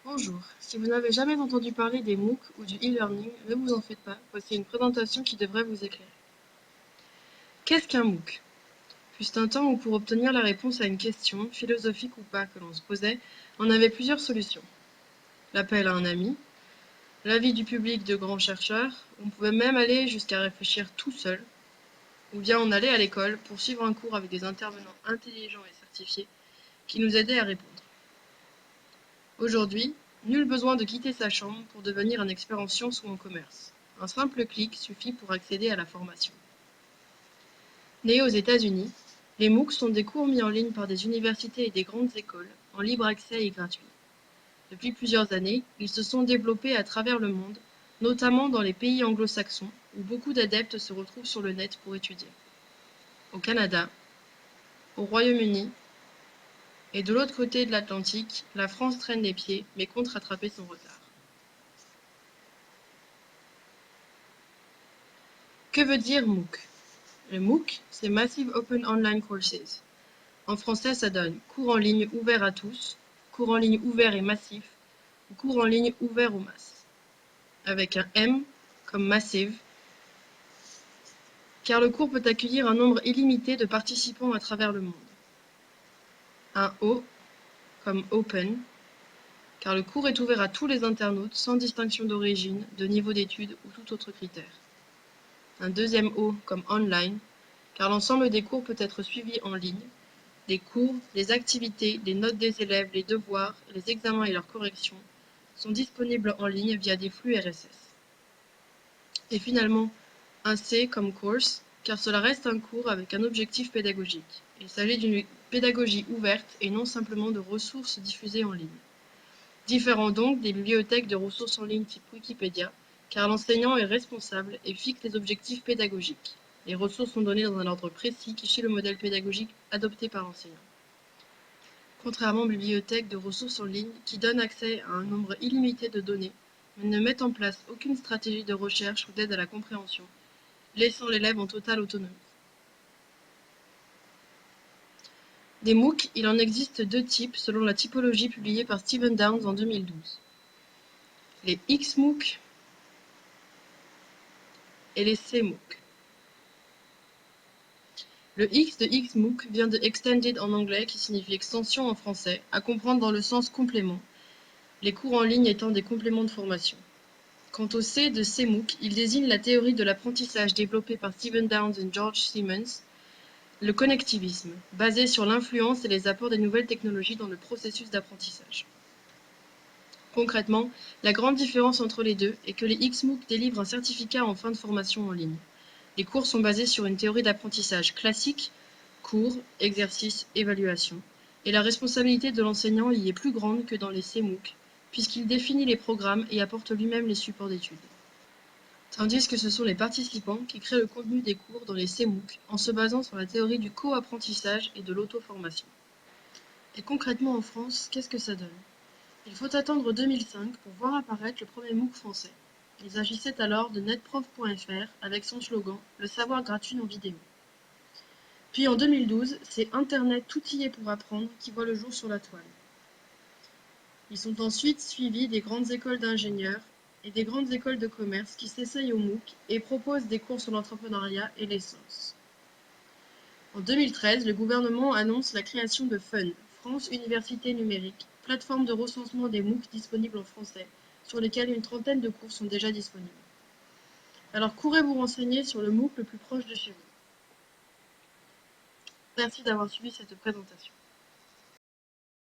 Bonjour, si vous n'avez jamais entendu parler des MOOC ou du e-learning, ne vous en faites pas, voici une présentation qui devrait vous éclairer. Qu'est-ce qu'un MOOC? Fut un temps où pour obtenir la réponse à une question, philosophique ou pas, que l'on se posait, on avait plusieurs solutions. L'appel à un ami, l'avis du public de grands chercheurs, on pouvait même aller jusqu'à réfléchir tout seul, ou bien on allait à l'école pour suivre un cours avec des intervenants intelligents et certifiés qui nous aidaient à répondre. Aujourd'hui, nul besoin de quitter sa chambre pour devenir un expert en sciences ou en commerce. Un simple clic suffit pour accéder à la formation. Nés aux États-Unis, les MOOC sont des cours mis en ligne par des universités et des grandes écoles, en libre accès et gratuit. Depuis plusieurs années, ils se sont développés à travers le monde, notamment dans les pays anglo-saxons, où beaucoup d'adeptes se retrouvent sur le net pour étudier. Au Canada, au Royaume-Uni, et de l'autre côté de l'Atlantique, la France traîne les pieds, mais compte rattraper son retard. Que veut dire MOOC? Le MOOC, c'est Massive Open Online Courses. En français, ça donne cours en ligne ouvert à tous, cours en ligne ouvert et massif, ou cours en ligne ouvert aux masses. Avec un M comme massive, car le cours peut accueillir un nombre illimité de participants à travers le monde. Un O comme open, car le cours est ouvert à tous les internautes sans distinction d'origine, de niveau d'études ou tout autre critère. Un deuxième O comme online, car l'ensemble des cours peut être suivi en ligne. Les cours, les activités, les notes des élèves, les devoirs, les examens et leurs corrections sont disponibles en ligne via des flux RSS. Et finalement, un C comme course, car cela reste un cours avec un objectif pédagogique. Il s'agit d'une pédagogie ouverte et non simplement de ressources diffusées en ligne. Différent donc des bibliothèques de ressources en ligne type Wikipédia, car l'enseignant est responsable et fixe les objectifs pédagogiques. Les ressources sont données dans un ordre précis qui suit le modèle pédagogique adopté par l'enseignant. Contrairement aux bibliothèques de ressources en ligne qui donnent accès à un nombre illimité de données, mais ne mettent en place aucune stratégie de recherche ou d'aide à la compréhension, laissant l'élève en totale autonomie. Des MOOC, il en existe deux types selon la typologie publiée par Stephen Downes en 2012. Les XMOOC et les CMOOC. Le X de XMOOC vient de Extended en anglais qui signifie extension en français, à comprendre dans le sens complément, les cours en ligne étant des compléments de formation. Quant au C de CMOOC, il désigne la théorie de l'apprentissage développée par Stephen Downes et George Siemens, le connectivisme, basé sur l'influence et les apports des nouvelles technologies dans le processus d'apprentissage. Concrètement, la grande différence entre les deux est que les XMOOC délivrent un certificat en fin de formation en ligne. Les cours sont basés sur une théorie d'apprentissage classique, cours, exercices, évaluation, et la responsabilité de l'enseignant y est plus grande que dans les CMOOC, puisqu'il définit les programmes et apporte lui-même les supports d'études. Tandis que ce sont les participants qui créent le contenu des cours dans les CMOOC en se basant sur la théorie du co-apprentissage et de l'auto-formation. Et concrètement en France, qu'est-ce que ça donne? Il faut attendre 2005 pour voir apparaître le premier MOOC français. Il s'agissait alors de netprof.fr avec son slogan « Le savoir gratuit en vidéo ». Puis en 2012, c'est Internet outillé pour apprendre qui voit le jour sur la toile. Ils sont ensuite suivis des grandes écoles d'ingénieurs et des grandes écoles de commerce qui s'essayent au MOOC et proposent des cours sur l'entrepreneuriat et les sciences. En 2013, le gouvernement annonce la création de FUN, France Université Numérique, plateforme de recensement des MOOC disponibles en français, sur lesquels une trentaine de cours sont déjà disponibles. Alors courez vous renseigner sur le MOOC le plus proche de chez vous. Merci d'avoir suivi cette présentation.